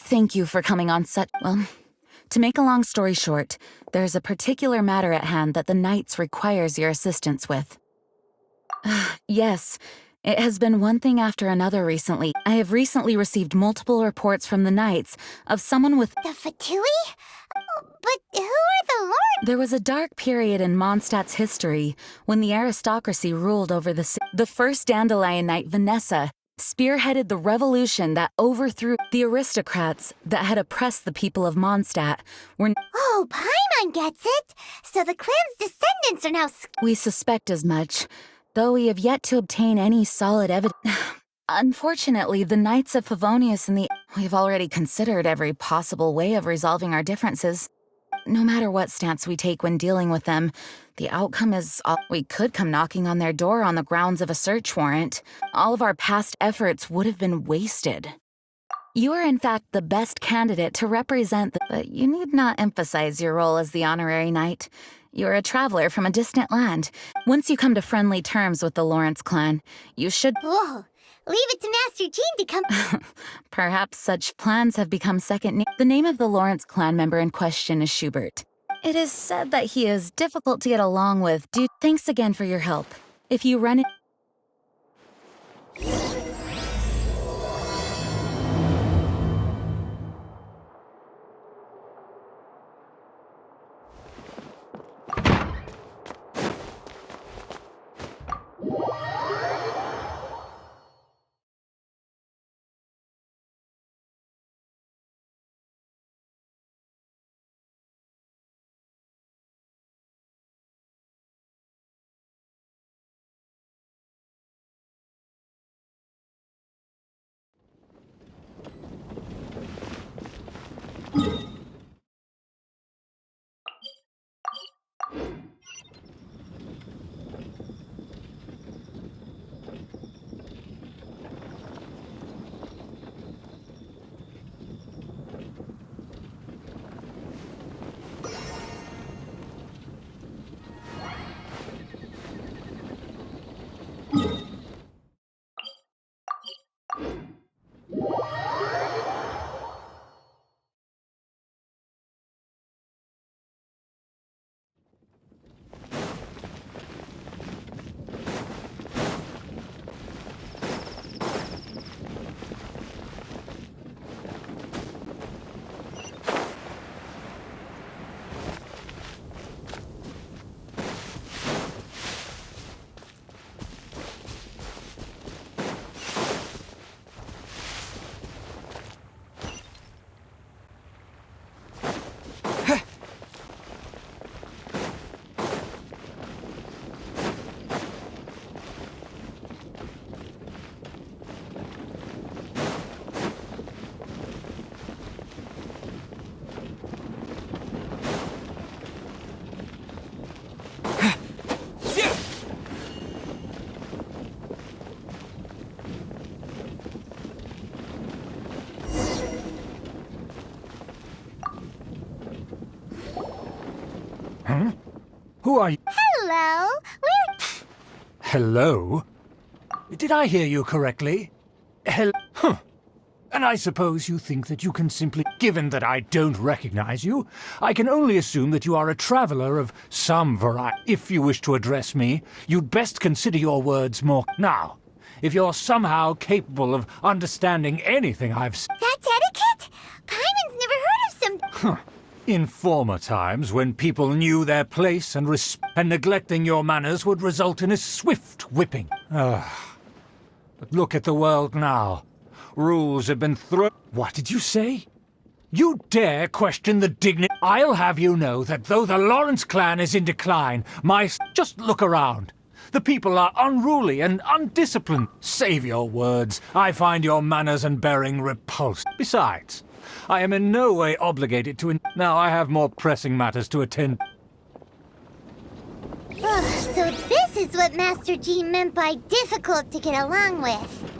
Thank you for coming on such... Well, to make a long story short, there's a particular matter at hand that the Knights requires your assistance with. Yes, it has been one thing after another recently. I have recently received multiple reports from the Knights of someone with... The Fatui? But who are the Lords? There was a dark period in Mondstadt's history when the aristocracy ruled over the city. The first Dandelion Knight, Vanessa, spearheaded the revolution that overthrew the aristocrats that had oppressed the people of Mondstadt. Oh, Paimon gets it! So the clan's descendants are now... We suspect as much, though we have yet to obtain any solid evidence. Unfortunately, the Knights of Favonius and the... We've already considered every possible way of resolving our differences. No matter what stance we take when dealing with them, the outcome is we could come knocking on their door on the grounds of a search warrant. All of our past efforts would have been wasted. You are in fact the best candidate to represent but you need not emphasize your role as the honorary knight. You're a traveler from a distant land. Once you come to friendly terms with the Lawrence clan, you should... Whoa! Leave it to Master Jean to come... Perhaps such plans have become second nature. The name of the Lawrence clan member in question is Schubert. It is said that he is difficult to get along with. Thanks again for your help. If you run it... Huh? Who are you? Hello! Hello? Did I hear you correctly? Huh. And I suppose you think that you can simply... Given that I don't recognize you, I can only assume that you are a traveler of some variety. If you wish to address me, you'd best consider your words more... Now, if you're somehow capable of understanding anything I've said... That's etiquette? Paimon's never heard of some... Huh. In former times, when people knew their place and neglecting your manners would result in a swift whipping. But look at the world now. Rules have been thrown... What did you say? You dare question the dignity... I'll have you know that though the Lawrence clan is in decline, just look around. The people are unruly and undisciplined. Save your words. I find your manners and bearing repulsive. Besides, I am in no way obligated to... Now I have more pressing matters to attend. Oh, so this is what Master Jean meant by difficult to get along with.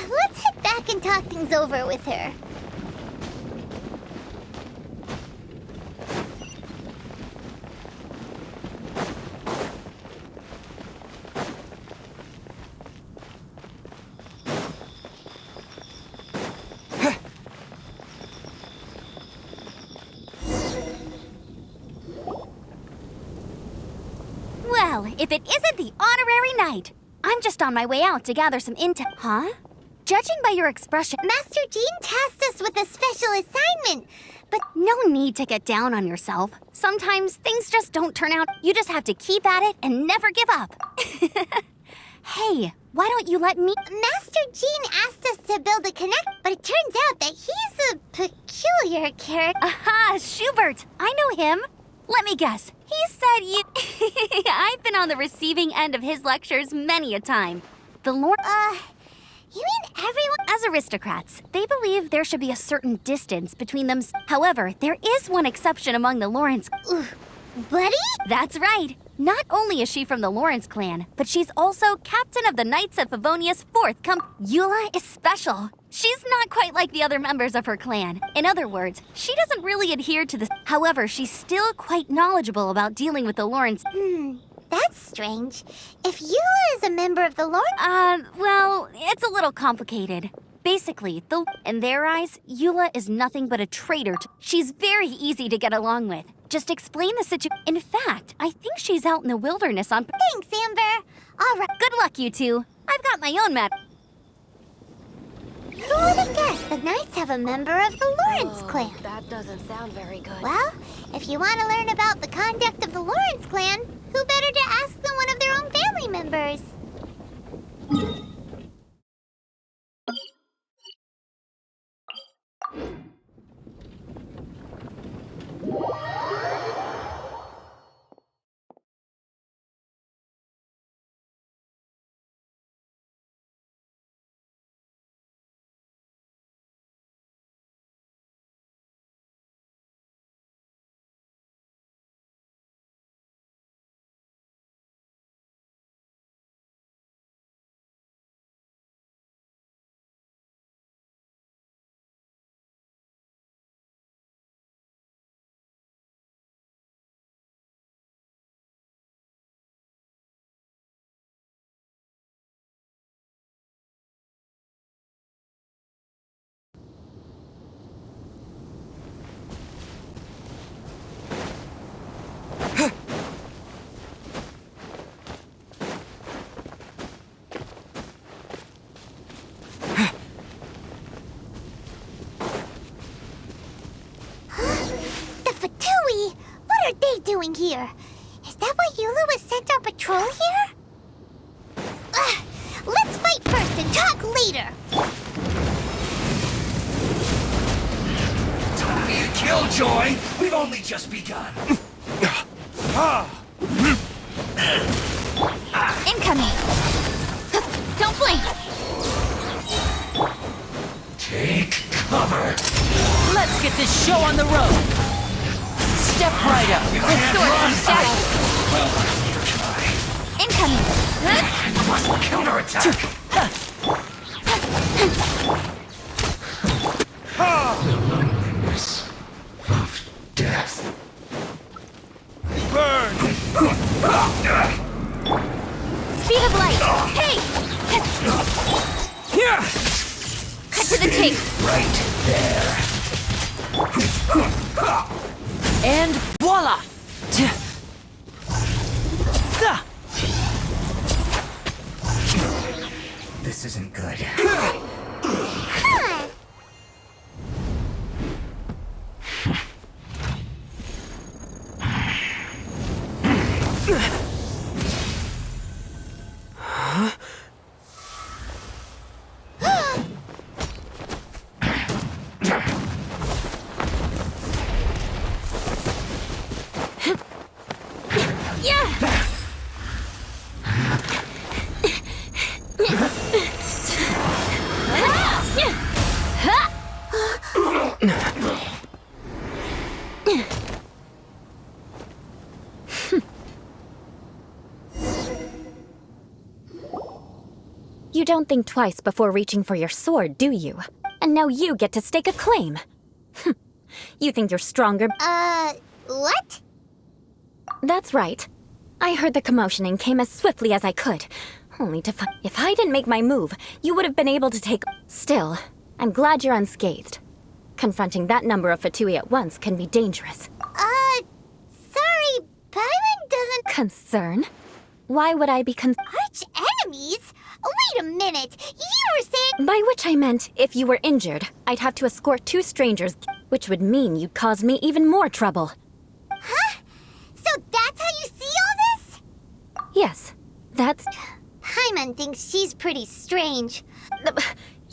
Let's head back and talk things over with her. Well, if it isn't the honorary knight. I'm just on my way out to gather some intel. Huh? Judging by your expression, Master Jean tasked us with a special assignment, but no need to get down on yourself. Sometimes things just don't turn out. You just have to keep at it and never give up. Hey, why don't you let me... Master Jean asked us to build a connect, but it turns out that he's a peculiar character. Aha, Schubert! I know him. Let me guess. He said you... I've been on the receiving end of his lectures many a time. The Lord... You mean everyone? As aristocrats, they believe there should be a certain distance between them. However, there is one exception among the Lawrence... Buddy? That's right. Not only is she from the Lawrence clan, but she's also captain of the Knights of Favonia's 4th Eula is special. She's not quite like the other members of her clan. In other words, she doesn't really adhere to the... However, she's still quite knowledgeable about dealing with the Lawrence... That's strange. If Eula is a member of the Lord... well, it's a little complicated. Basically, in their eyes, Eula is nothing but a traitor. She's very easy to get along with. Just explain the situation. In fact, I think she's out in the wilderness on... Thanks, Amber. All right. Good luck, you two. I've got my own map. Who would have guessed the Knights have a member of the Lawrence clan? That doesn't sound very good. Well, if you want to learn about the conduct of the Lawrence clan, who better to ask than one of their own family members? What are they doing here? Is that why Eula was sent on patrol here? Let's fight first and talk later. Don't be a killjoy. We've only just begun. Incoming! Don't blink! Take cover. Let's get this show on the road! Step right up! Well, you try. Incoming! You must counterattack. The loneliness of death. Burn! Speed of light! Hey! Here! Cut to the chase! Right there. And voila! This isn't good. You don't think twice before reaching for your sword, do you? And now you get to stake a claim. You think you're stronger? What? That's right. I heard the commotion and came as swiftly as I could. Only to find... If I didn't make my move, you would have been able to take... Still, I'm glad you're unscathed. Confronting that number of Fatui at once can be dangerous. Sorry, Paimon doesn't... Concern? Why would I be Arch enemies? Wait a minute. You were saying. By which I meant, if you were injured, I'd have to escort 2 strangers, which would mean you'd cause me even more trouble. Huh? So that's how you see all this? Yes, that's... Paimon thinks she's pretty strange.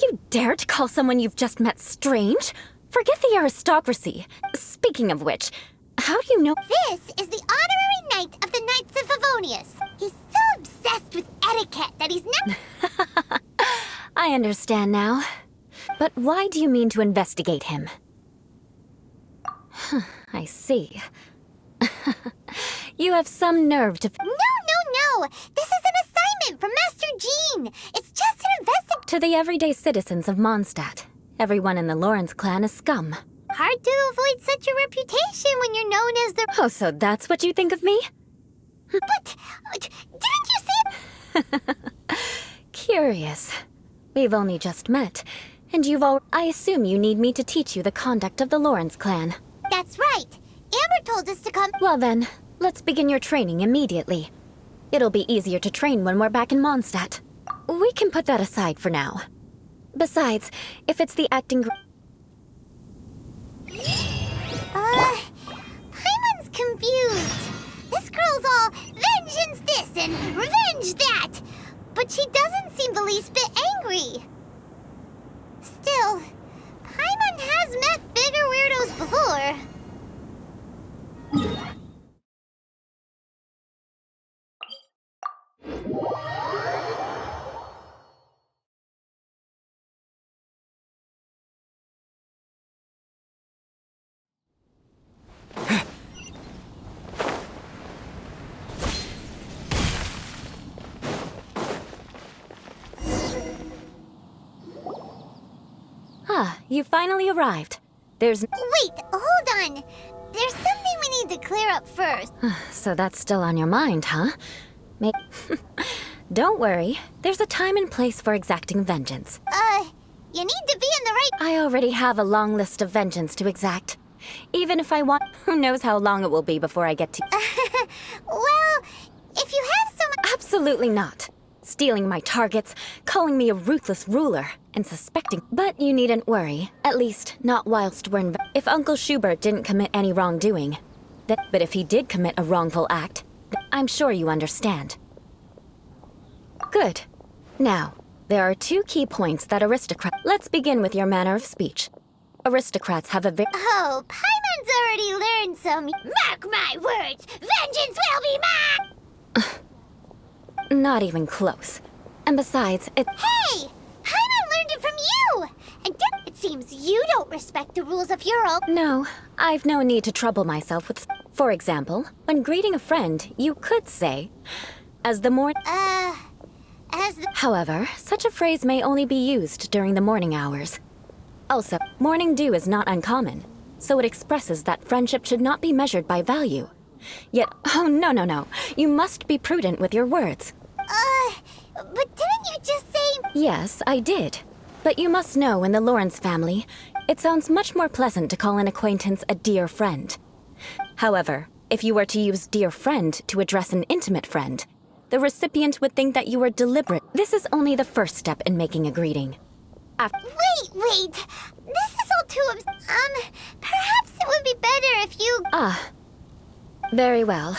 You dare to call someone you've just met strange? Forget the aristocracy. Speaking of which, how do you know... This is the honorary knight of the Knights of Favonius. He's so obsessed with etiquette that he's never... I understand now. But why do you mean to investigate him? I see. You have some nerve to... No. This is an assignment from Master Jean. It's just an investigation. To the everyday citizens of Mondstadt, everyone in the Lawrence clan is scum. Hard to avoid such a reputation when you're known as the... Oh, so that's what you think of me? But didn't you say... Curious. We've only just met, and I assume you need me to teach you the conduct of the Lawrence clan. That's right. Amber told us to come... Well then, let's begin your training immediately. It'll be easier to train when we're back in Mondstadt. We can put that aside for now. Besides, if it's the acting... Paimon's confused. This girl's all vengeance this and revenge that. But she doesn't seem the least bit angry. Still, Paimon has met bigger weirdos before. You finally arrived. There's... Wait, hold on. There's something we need to clear up first. So that's still on your mind, huh? Don't worry. There's a time and place for exacting vengeance. You need to be in the right... I already have a long list of vengeance to exact. Even if I want... Who knows how long it will be before I get to... Well, if you have some... Absolutely not. Stealing my targets, calling me a ruthless ruler, and suspecting... But you needn't worry. At least, not whilst we're in... If Uncle Schubert didn't commit any wrongdoing... But if he did commit a wrongful act, I'm sure you understand. Good. Now, there are 2 key points that aristocrats... Let's begin with your manner of speech. Aristocrats have a very... Oh, Paimon's already learned some... Mark my words! Vengeance will be mine! Not even close. And besides, it... Hey! Paimon learned it from you! And it seems you don't respect the rules of your own... No, I've no need to trouble myself with... For example, when greeting a friend, you could say, as the morning... as the... However, such a phrase may only be used during the morning hours. Also, morning dew is not uncommon, so it expresses that friendship should not be measured by value. Yet, oh no, you must be prudent with your words. But didn't you just say... Yes, I did. But you must know in the Lawrence family, it sounds much more pleasant to call an acquaintance a dear friend. However, if you were to use dear friend to address an intimate friend, the recipient would think that you were deliberate. This is only the first step in making a greeting. Wait! This is all too perhaps it would be better if you... Very well.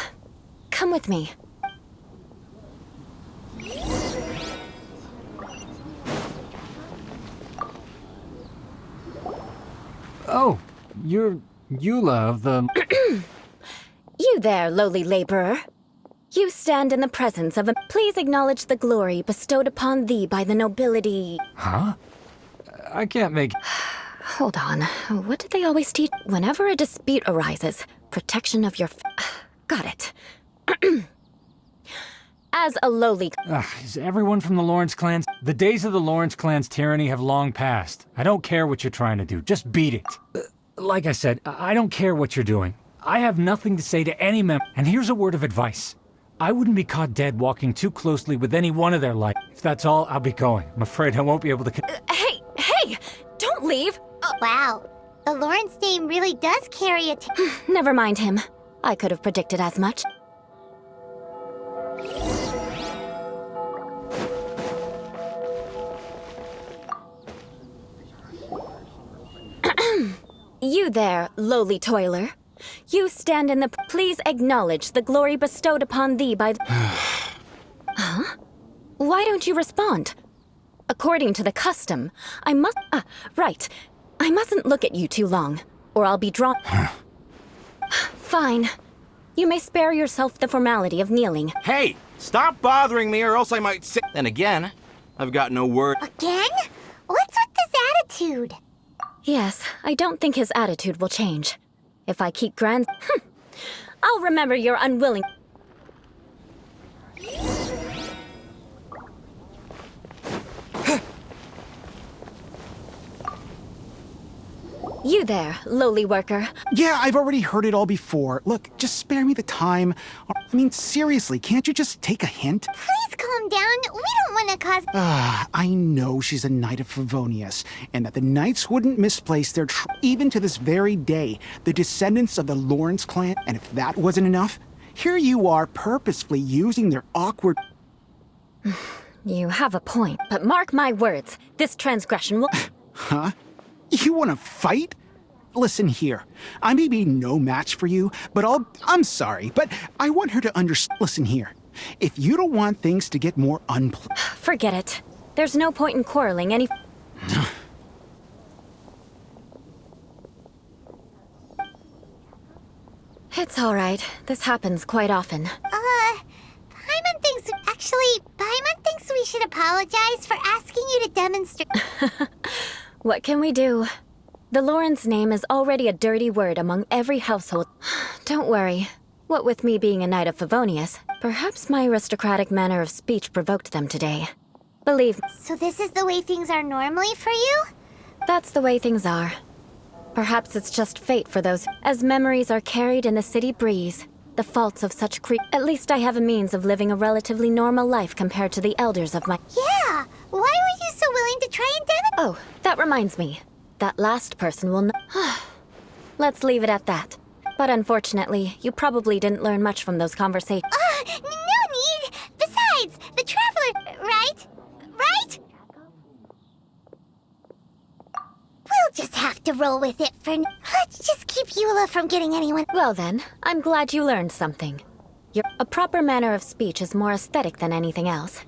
Come with me. Oh, you're Eula of the... You there, lowly laborer. You stand in the presence of a... Please acknowledge the glory bestowed upon thee by the nobility... Huh? I can't make... Hold on. What did they always teach? Whenever a dispute arises, protection of your... Got it. As a lowly... Is everyone from the Lawrence clans... The days of the Lawrence clan's tyranny have long passed. I don't care what you're trying to do. Just beat it. Like I said, I don't care what you're doing. I have nothing to say to any member. And here's a word of advice. I wouldn't be caught dead walking too closely with any one of their like. If that's all, I'll be going. I'm afraid I won't be able to... Hey! Don't leave! Wow. The Lawrence name really does carry a... Never mind him. I could have predicted as much. You there, lowly toiler. You stand in the... Please acknowledge the glory bestowed upon thee by the... Huh? Why don't you respond? According to the custom, I must... right. I mustn't look at you too long, or I'll be drawn... Fine. You may spare yourself the formality of kneeling. Hey, stop bothering me or else I might say... Then again, I've got no word. Again? What's with this attitude? Yes, I don't think his attitude will change. If I keep I'll remember your unwilling... You there, lowly worker. Yeah, I've already heard it all before. Look, just spare me the time. I mean, seriously, can't you just take a hint? Please calm down. We don't want to cause... I know she's a knight of Favonius, and that the knights wouldn't misplace their even to this very day, the descendants of the Lawrence clan, and if that wasn't enough, here you are purposefully using their awkward... You have a point, but mark my words, this transgression will... Huh? You want to fight? Listen here, I may be no match for you, but I'm sorry, but I want her to understand. Listen here, if you don't want things to get more Forget it. There's no point in quarreling any... It's all right. This happens quite often. Paimon thinks... Actually, Paimon thinks we should apologize for asking you to demonstrate... What can we do? The Lawrence name is already a dirty word among every household. Don't worry. What with me being a knight of Favonius, perhaps my aristocratic manner of speech provoked them today. Believe me, So this is the way things are normally for you? that's the way things are. Perhaps it's just fate for those, as memories are carried in the city breeze. The faults of such At least I have a means of living a relatively normal life compared to the elders of my... Yeah! Why were you so willing to try and demonstrate? Oh, that reminds me. That last person will Let's leave it at that. But unfortunately, you probably didn't learn much from those conversations. No need! Besides, the traveler... Right? Right? We'll just have to roll with it for... Let's just keep Eula from getting anyone... Well then, I'm glad you learned something. A proper manner of speech is more aesthetic than anything else.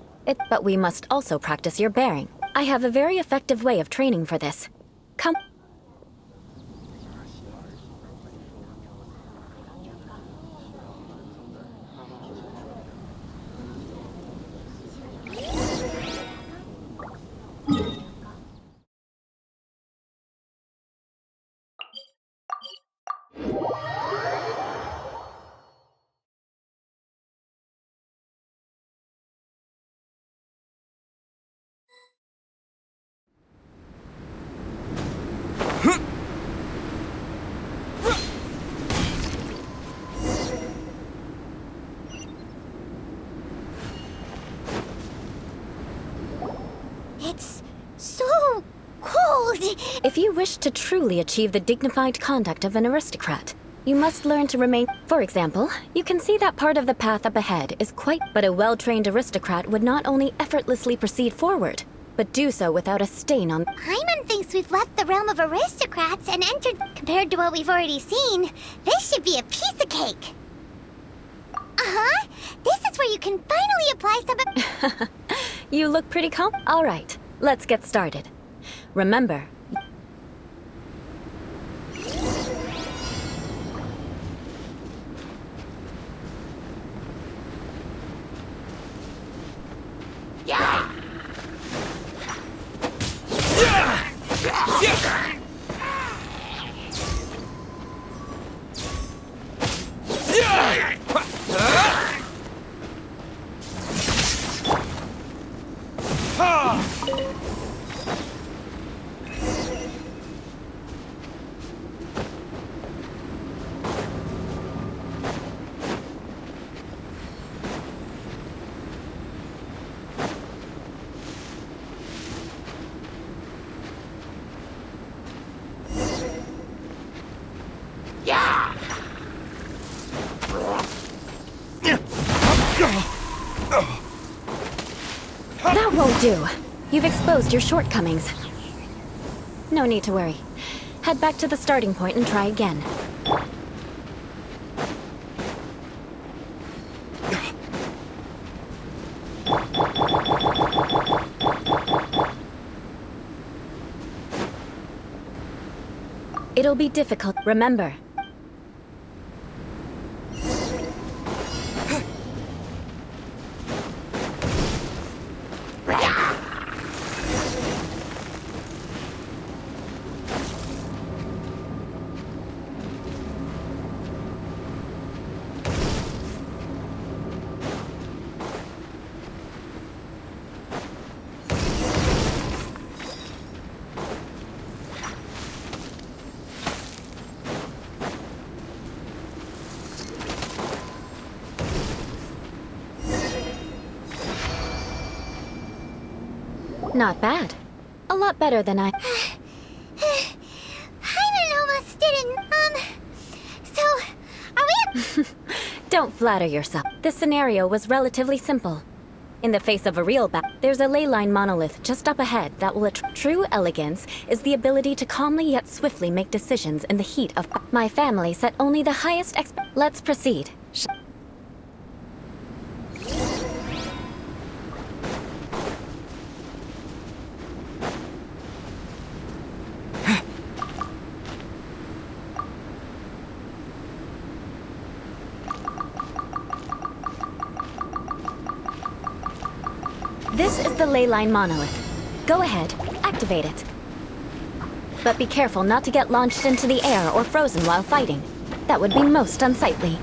But we must also practice your bearing. I have a very effective way of training for this. Come. It's so cold. If you wish to truly achieve the dignified conduct of an aristocrat, you must learn to remain... For example, you can see that part of the path up ahead is quite... But a well-trained aristocrat would not only effortlessly proceed forward, but do so without a stain on... Paimon thinks we've left the realm of aristocrats and entered... Compared to what we've already seen, this should be a piece of cake. Uh-huh. This is where you can finally apply some... You look pretty calm. All right, let's get started. Remember... That won't do. You've exposed your shortcomings. No need to worry. Head back to the starting point and try again. It'll be difficult, remember. Not bad. A lot better than I... Hyman almost didn't, so, are we... Don't flatter yourself. This scenario was relatively simple. In the face of a real battle, there's a ley line monolith just up ahead that will attract. True elegance is the ability to calmly yet swiftly make decisions in the heat of... My family set only the highest Let's proceed. This is the ley line monolith. Go ahead, activate it. But be careful not to get launched into the air or frozen while fighting. That would be most unsightly.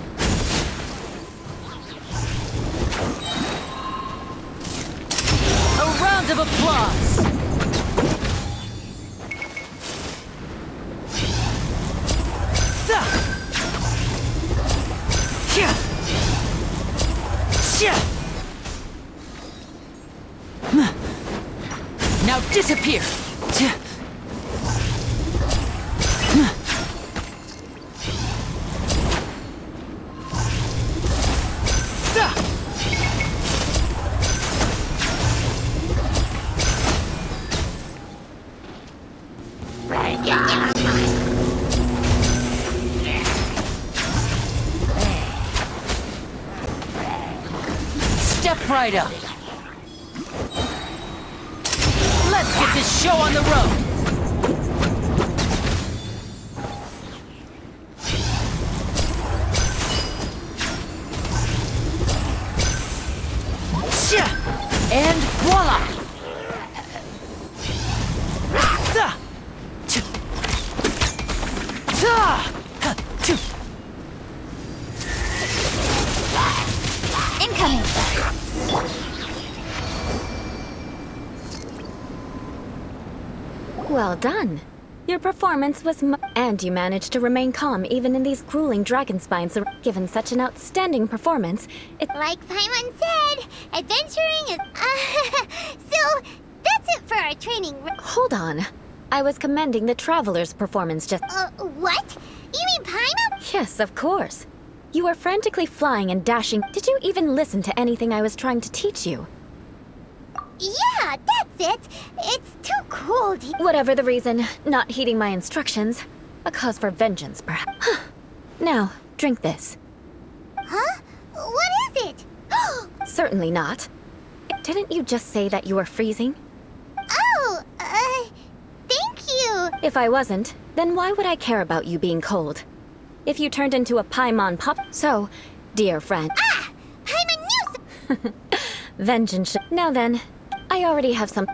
A round of applause! Now disappear! Step right up! Let's get this show on the road! And voila! Incoming! Well done. Your performance was and you managed to remain calm even in these grueling dragon spines. Given such an outstanding performance, it... Like Paimon said, adventuring is... so, that's it for our training. Hold on. I was commending the Traveler's performance just... What? You mean Paimon? Yes, of course. You were frantically flying and dashing. Did you even listen to anything I was trying to teach you? Yeah, that's it. It's too cold. Whatever the reason, not heeding my instructions. A cause for vengeance, perhaps. Now, drink this. Huh? What is it? Certainly not. Didn't you just say that you were freezing? Oh, thank you. If I wasn't, then why would I care about you being cold? If you turned into a Paimon pup... So, dear friend... Ah! Paimon knew... Vengeance... Now then, I already have some...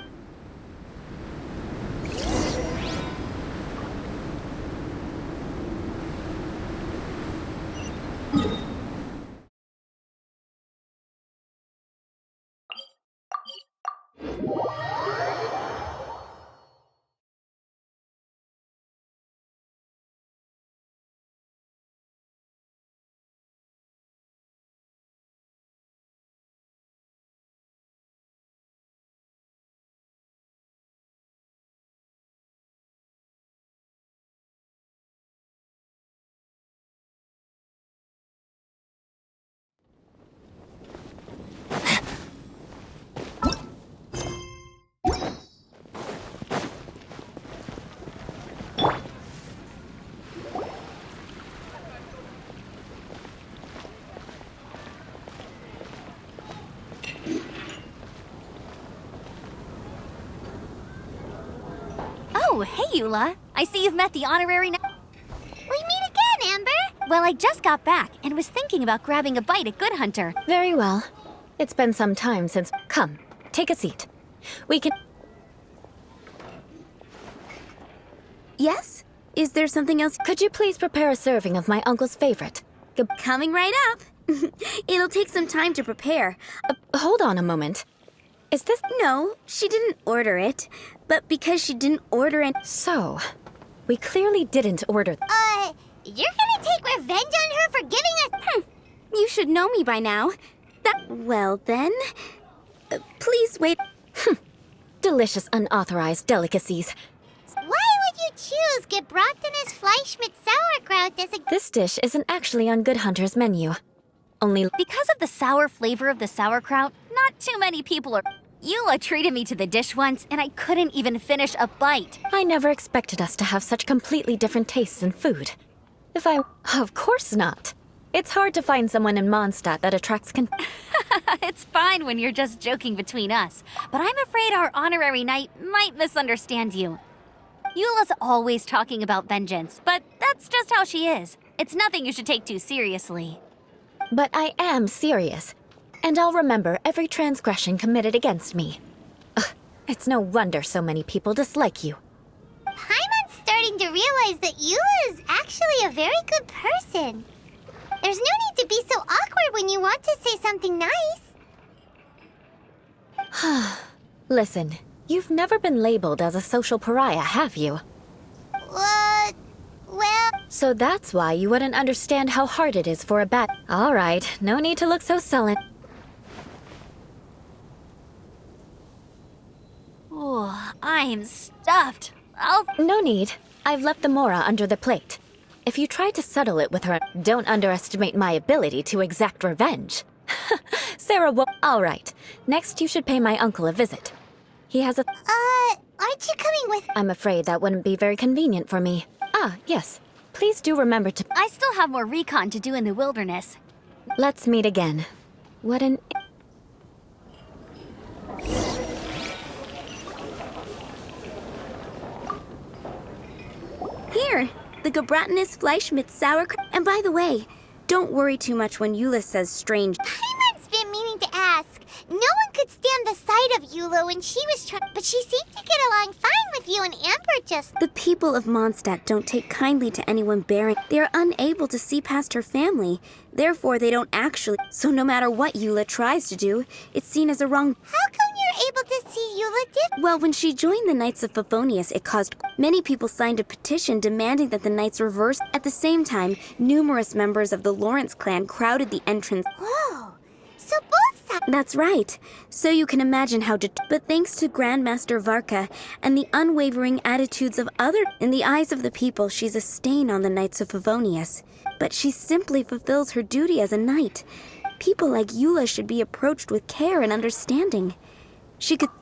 Oh, hey, Eula. I see you've met the honorary... We meet again, Amber. Well, I just got back and was thinking about grabbing a bite at Good Hunter. Very well. It's been some time since... Come, take a seat. We can... Yes? Is there something else? Could you please prepare a serving of my uncle's favorite? Coming right up. It'll take some time to prepare. Hold on a moment. Is this... No, she didn't order it. But because she didn't order it... So, we clearly didn't order... You're gonna take revenge on her for giving us... You should know me by now. Well then... please wait. Delicious unauthorized delicacies. Why would you choose Gebratenes Fleisch mit Sauerkraut as a... This dish isn't actually on Good Hunter's menu. Only... Because of the sour flavor of the sauerkraut, not too many people are... Eula treated me to the dish once, and I couldn't even finish a bite. I never expected us to have such completely different tastes in food. Of course not. It's hard to find someone in Mondstadt that attracts It's fine when you're just joking between us, but I'm afraid our honorary knight might misunderstand you. Eula's always talking about vengeance, but that's just how she is. It's nothing you should take too seriously. But I am serious, and I'll remember every transgression committed against me. Ugh, it's no wonder so many people dislike you. Paimon's starting to realize that Eula is actually a very good person. There's no need to be so awkward when you want to say something nice. Listen, you've never been labeled as a social pariah, have you? Well... So that's why you wouldn't understand how hard it is for a bat. All right, no need to look so sullen. Oh, I'm stuffed. No need. I've left the mora under the plate. If you try to settle it with her, don't underestimate my ability to exact revenge. Sarah will... All right. Next, you should pay my uncle a visit. He has a... aren't you coming with... I'm afraid that wouldn't be very convenient for me. Ah, yes. Please do remember to... I still have more recon to do in the wilderness. Let's meet again. What an... Here, the Gebratenes Fleisch mit Sauerkraut. And by the way, don't worry too much when Eula says strange. Paimon's been meaning to ask. No one could stand the sight of Eula when she was trying... But she seemed to get along fine with you and Amber just... The people of Mondstadt don't take kindly to anyone bearing. They are unable to see past her family. Therefore, they don't actually... So no matter what Eula tries to do, it's seen as a wrong... How come you're able to see Eula different? Well, when she joined the Knights of Favonius, it caused... Many people signed a petition demanding that the Knights reverse. At the same time, numerous members of the Lawrence clan crowded the entrance. Whoa! So both sides... That's right. So you can imagine how But thanks to Grandmaster Varka and the unwavering attitudes of other... In the eyes of the people, she's a stain on the Knights of Favonius. But she simply fulfills her duty as a knight. People like Eula should be approached with care and understanding.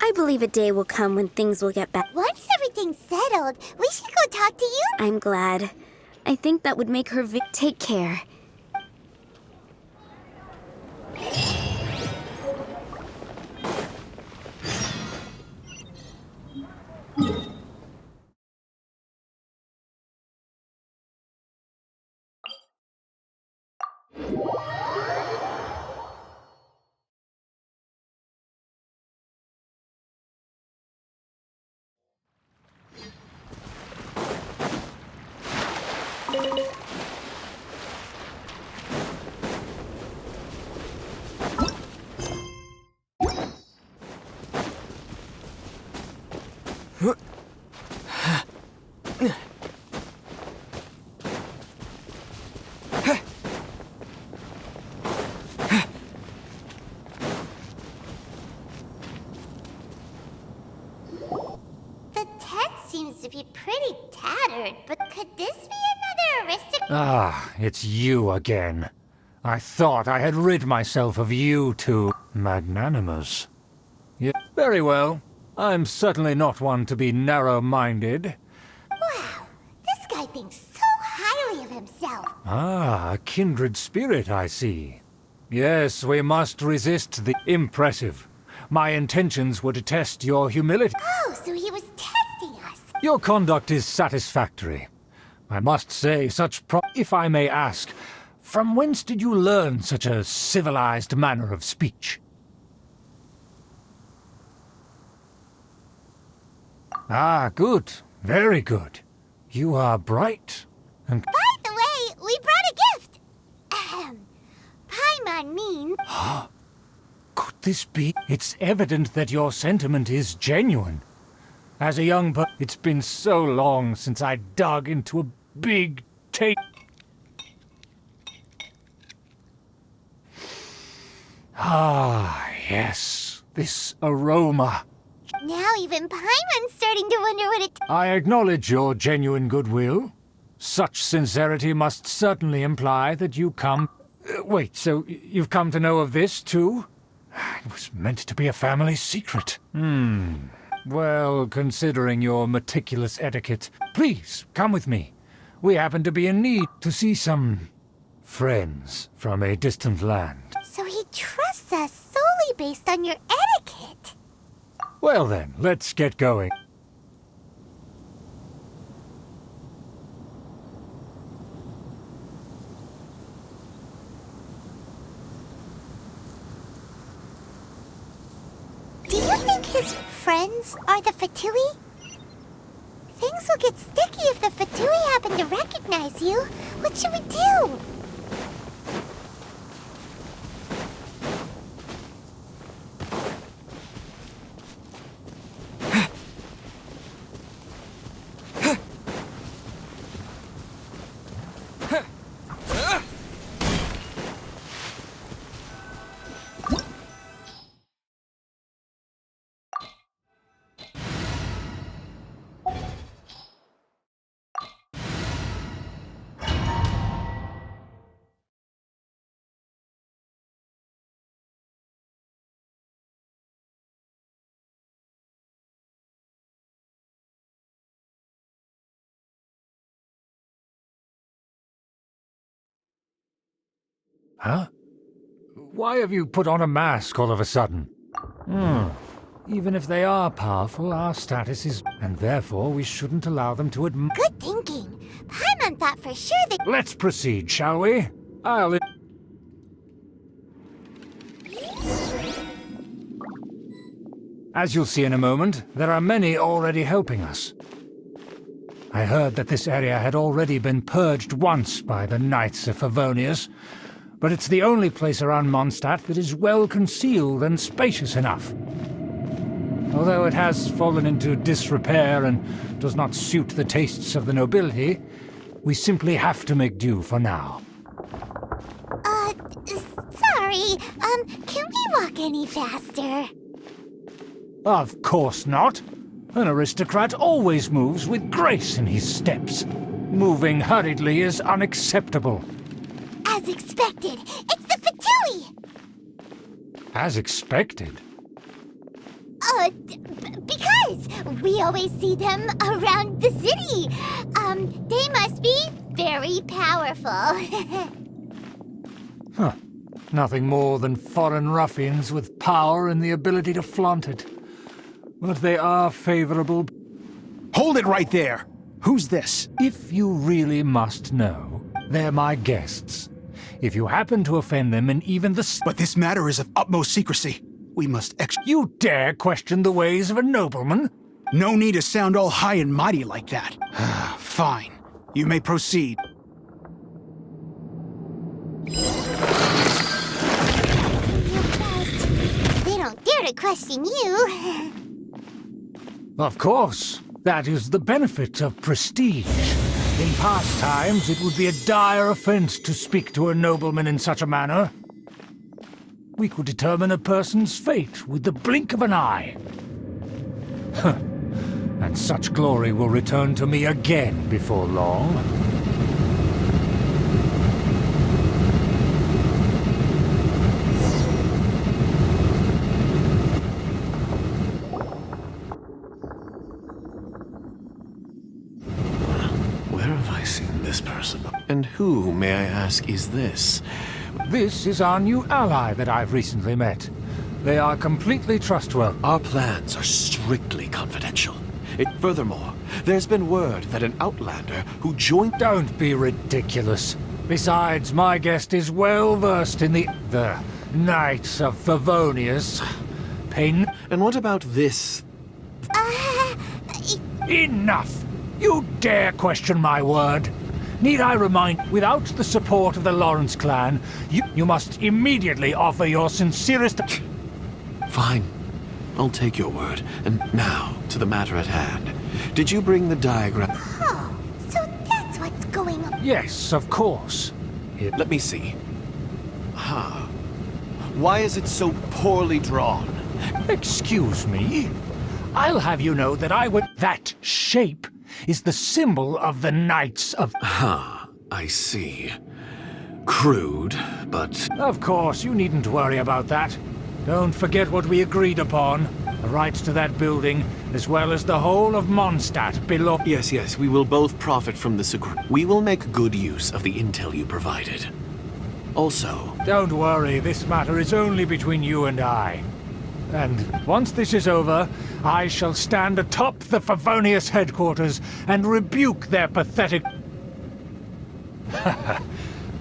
I believe a day will come when things will get better. Once everything's settled, we should go talk to you. I'm glad. I think that would make her take care. The tent seems to be pretty tattered, but could this be another aristocrat? Ah, it's you again. I thought I had rid myself of you two. Magnanimous. Yeah, very well. I'm certainly not one to be narrow-minded. Wow, this guy thinks so highly of himself. Ah, a kindred spirit, I see. Yes, we must resist the impressive. My intentions were to test your humility. Oh, so he was testing us. Your conduct is satisfactory. I must say, if I may ask, from whence did you learn such a civilized manner of speech? Ah, good. Very good. You are bright. And By the way, we brought a gift. Ahem. Paimon means... could this be? It's evident that your sentiment is genuine. As a young person, it's been so long since I dug into a big tape. Ah, yes. This aroma. Now even Paimon's starting to wonder what it... I acknowledge your genuine goodwill. Such sincerity must certainly imply that you come... wait, so you've come to know of this, too? It was meant to be a family secret. Well, considering your meticulous etiquette, please, come with me. We happen to be in need to see some... friends from a distant land. So he trusts us solely based on your etiquette. Well then, let's get going. Do you think his friends are the Fatui? Things will get sticky if the Fatui happen to recognize you. What should we do? Huh? Why have you put on a mask all of a sudden? Even if they are powerful, our status is... and therefore we shouldn't allow them to admit... Good thinking. Paimon thought for sure that... Let's proceed, shall we? As you'll see in a moment, there are many already helping us. I heard that this area had already been purged once by the Knights of Favonius, but it's the only place around Mondstadt that is well concealed and spacious enough. Although it has fallen into disrepair and does not suit the tastes of the nobility, we simply have to make do for now. Sorry, can we walk any faster? Of course not. An aristocrat always moves with grace in his steps. Moving hurriedly is unacceptable. As expected, it's the Fatui! As expected? Because we always see them around the city. They must be very powerful. Huh. Nothing more than foreign ruffians with power and the ability to flaunt it. But they are favorable. Hold it right there! Who's this? If you really must know, they're my guests. If you happen to offend them in even the... But this matter is of utmost secrecy. We must You dare question the ways of a nobleman? No need to sound all high and mighty like that. Fine. You may proceed. They don't dare to question you. Of course. That is the benefit of prestige. In past times, it would be a dire offense to speak to a nobleman in such a manner. We could determine a person's fate with the blink of an eye. Huh. And such glory will return to me again before long. Where have I seen this person? And who, may I ask, is this? This is our new ally that I've recently met. They are completely trustworthy. Our plans are strictly confidential. Furthermore, there's been word that an outlander who joined... Don't be ridiculous. Besides, my guest is well versed in the Knights of Favonius. Pain. And what about this? Enough! You dare question my word? Need I remind, without the support of the Lawrence clan, you must immediately offer your sincerest... Fine. I'll take your word. And now, to the matter at hand. Did you bring the diagram? Oh, so that's what's going on. Yes, of course. Let me see. Huh. Why is it so poorly drawn? Excuse me? I'll have you know that that shape is the symbol of the Knights of... I see. Crude, but... Of course, you needn't worry about that. Don't forget what we agreed upon. The rights to that building, as well as the whole of Mondstadt below... Yes, we will both profit from this agreement. We will make good use of the intel you provided. Also... Don't worry, this matter is only between you and I. And once this is over, I shall stand atop the Favonius headquarters and rebuke their pathetic...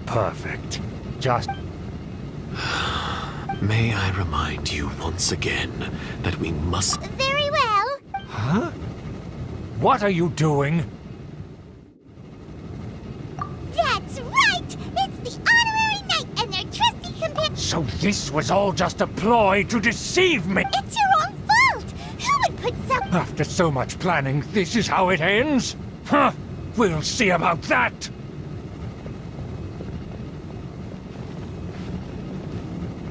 Perfect. Just... May I remind you once again that we must... Very well. Huh? What are you doing? That's right! It's the honorary knight and their trusty companion. So this was all just a ploy to deceive me? It's your own fault! Who would put some... After so much planning, this is how it ends? Huh? We'll see about that!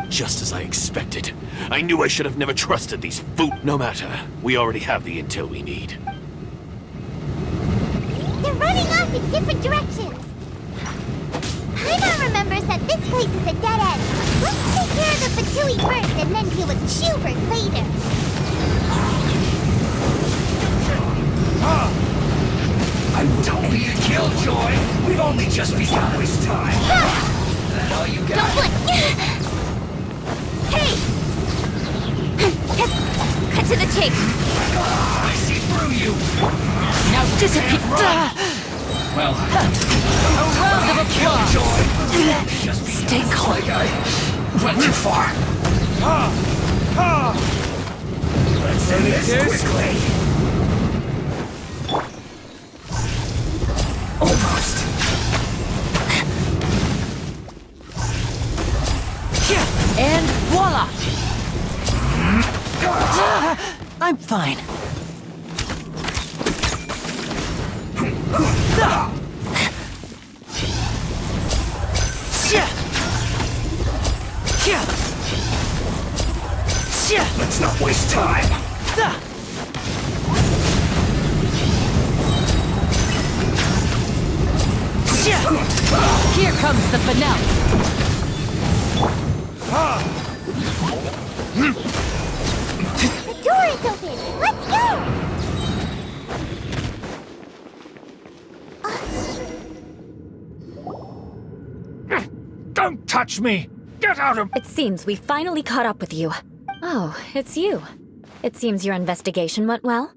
Just as I expected. I knew I should have never trusted these food. No matter. We already have the intel we need. They're running off in different directions. Paimon remembers that this place is a dead end. Let's take care of the Fatui first and then deal with Schubert later. I don't be a killjoy. We've only just begun this time. That all you got? Don't blink! Hey! Cut to the chase. I see through you. Now disappear! Well, A round of applause! killjoy. Just Stay calm. like I went too far. Let's end this quickly. Almost. And voila! I'm fine. Let's not waste time. Here comes the finale. The door is open! Let's go! Don't touch me! Get out of... It seems we finally caught up with you. Oh, it's you. It seems your investigation went well.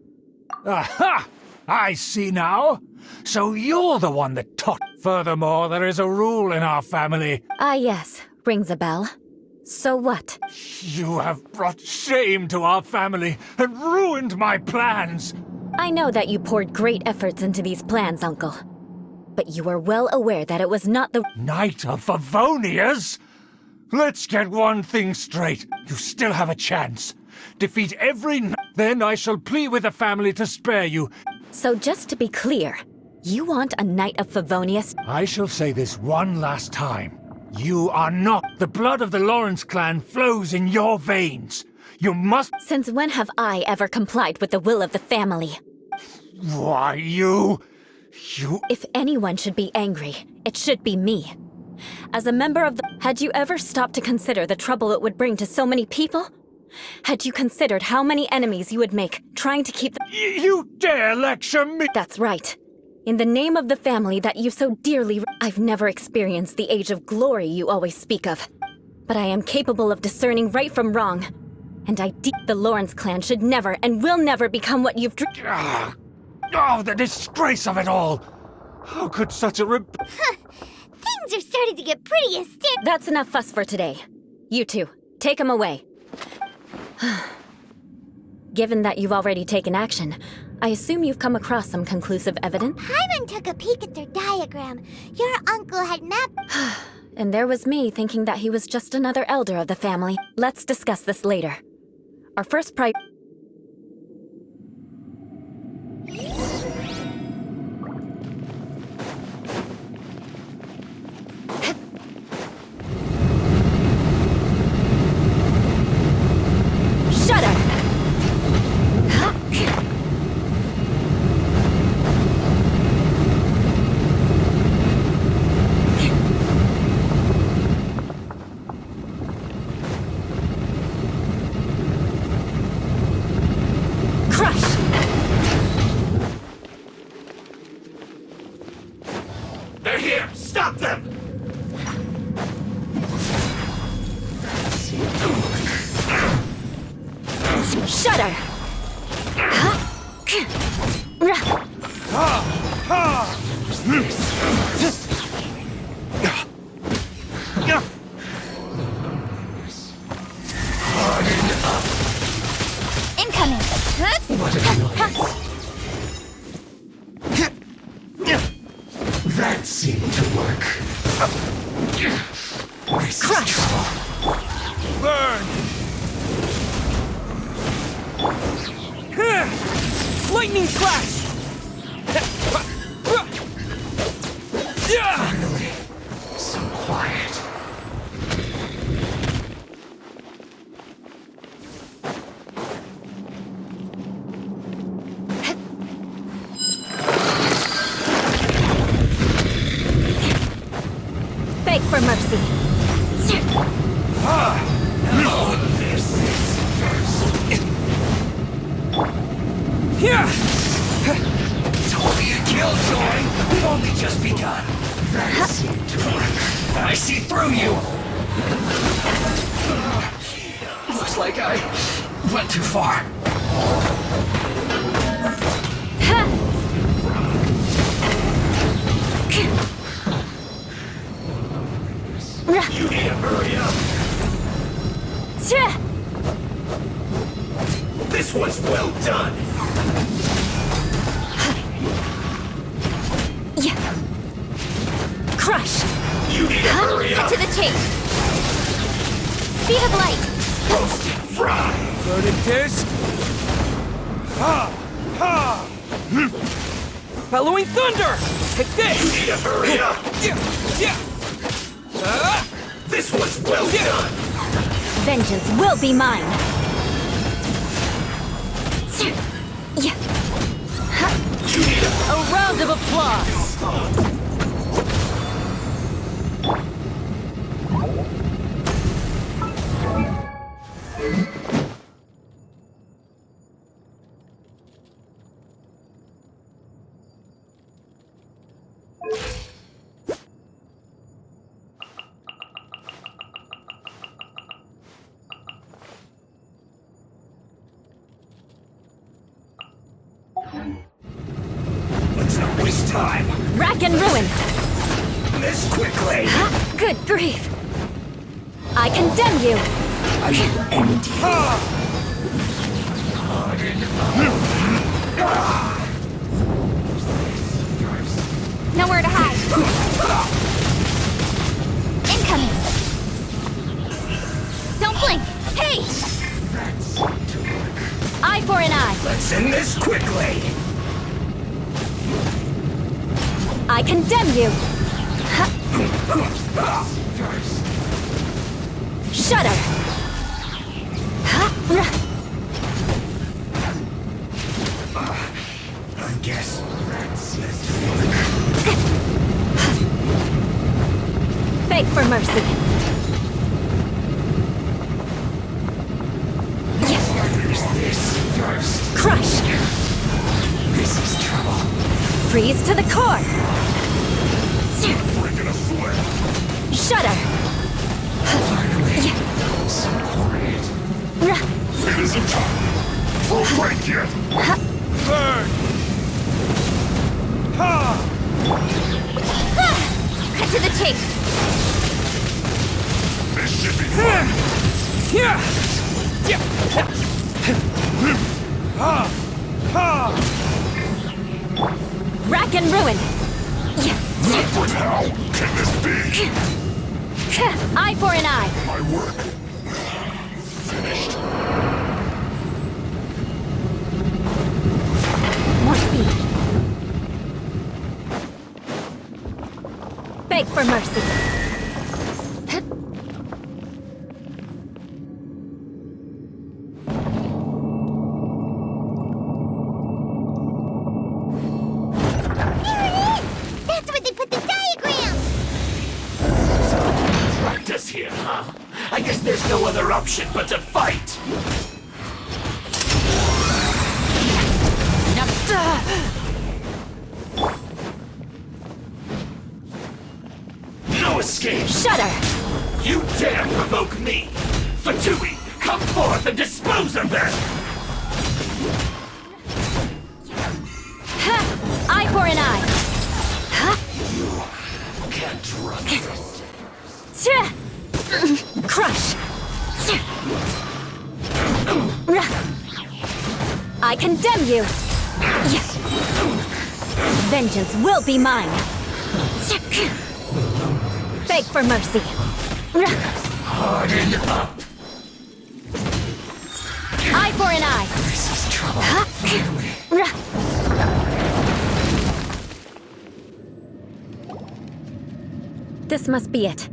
Aha! I see now. So you're the one that taught. Furthermore, there is a rule in our family. Ah, yes. Rings a bell. So what? You have brought shame to our family and ruined my plans. I know that you poured great efforts into these plans, Uncle. But you are well aware that it was not the... Knight of Favonius? Let's get one thing straight. You still have a chance. Defeat every then I shall plead with the family to spare you. So just to be clear, you want a Knight of Favonius? I shall say this one last time. You are not. The blood of the Lawrence clan flows in your veins. You must... Since when have I ever complied with the will of the family? Why, you... If anyone should be angry, it should be me. As a member of the... Had you ever stopped to consider the trouble it would bring to so many people? Had you considered how many enemies you would make, trying to keep the... You dare lecture me? That's right. In the name of the family that you so dearly... I've never experienced the age of glory you always speak of. But I am capable of discerning right from wrong. And the Lawrence clan should never and will never become what you've Oh, the disgrace of it all! How could such a Things are starting to get pretty hysterical. That's enough fuss for today. You two, take him away. Given that you've already taken action, I assume you've come across some conclusive evidence? Paimon took a peek at their diagram. Your uncle had mapped... And there was me thinking that he was just another elder of the family. Let's discuss this later. Our first Shudder! Crush! They're here! Stop them! Shudder! Incoming! That seemed to work. This is trouble. Burn! Lightning slash! Finally, some quiet. Beg for mercy. Oh, this is first. Told me to kill Joy. We've only just begun. That seemed to work. I see through you. Looks like I went too far. You need to hurry up. This was well done. Crush! You need to hurry up. To the chase! Speed of light! Roast and fry. Loaded disc. Bellowing thunder! Take You this! need to hurry up. This was well done. Vengeance will be mine! You need to A round of applause! Let's not waste time. Rack and ruin! This quickly. Good grief! I condemn you! I will end you. Nowhere to hide! Incoming! Don't blink! Hey! Eye for an eye! Let's end this quickly. I condemn you! Shudder! I guess that's it. Beg for mercy! Finish this first. Crush! This is trouble. Freeze to the core! Breaking a sweat. Shudder! Finally, some quiet. case. This should be fun. Rack and ruin. What hell can this be? Eye for an eye. My work finished. More speed. Beg for mercy. That's where they put the diagram! Practice here, huh? I guess there's no other option but to fight! No escape! Shudder! You dare provoke me! Fatui, come forth and dispose of them! Eye for an eye. Can't run this. Crush. I condemn you. Vengeance will be mine. Beg for mercy. Harden up! Eye for an eye. This is trouble. This must be it.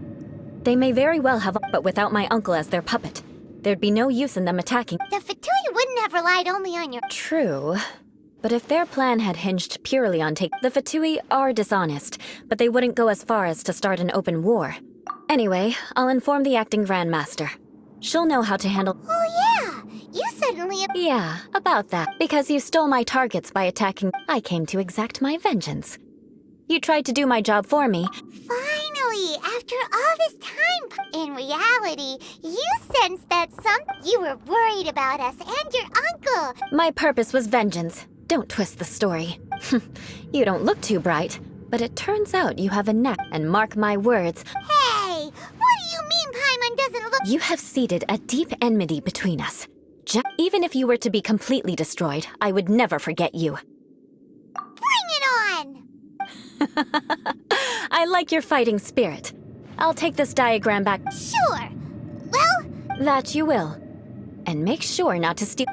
They may very well have, but without my uncle as their puppet, there'd be no use in them attacking. The Fatui wouldn't have relied only on your... True. But if their plan had hinged purely on the Fatui are dishonest, but they wouldn't go as far as to start an open war. Anyway, I'll inform the acting Grandmaster. She'll know how to handle... Oh yeah! You suddenly... Yeah, about that. Because you stole my targets by attacking, I came to exact my vengeance. You tried to do my job for me. Finally, after all this time, in reality, you sensed that you were worried about us and your uncle. My purpose was vengeance. Don't twist the story. You don't look too bright, but it turns out you have a knack, and mark my words. Hey, what do you mean Paimon doesn't look... You have seeded a deep enmity between us. Even if you were to be completely destroyed, I would never forget you. Bring it on! I like your fighting spirit. I'll take this diagram back. Sure. Well... That you will. And make sure not to steal...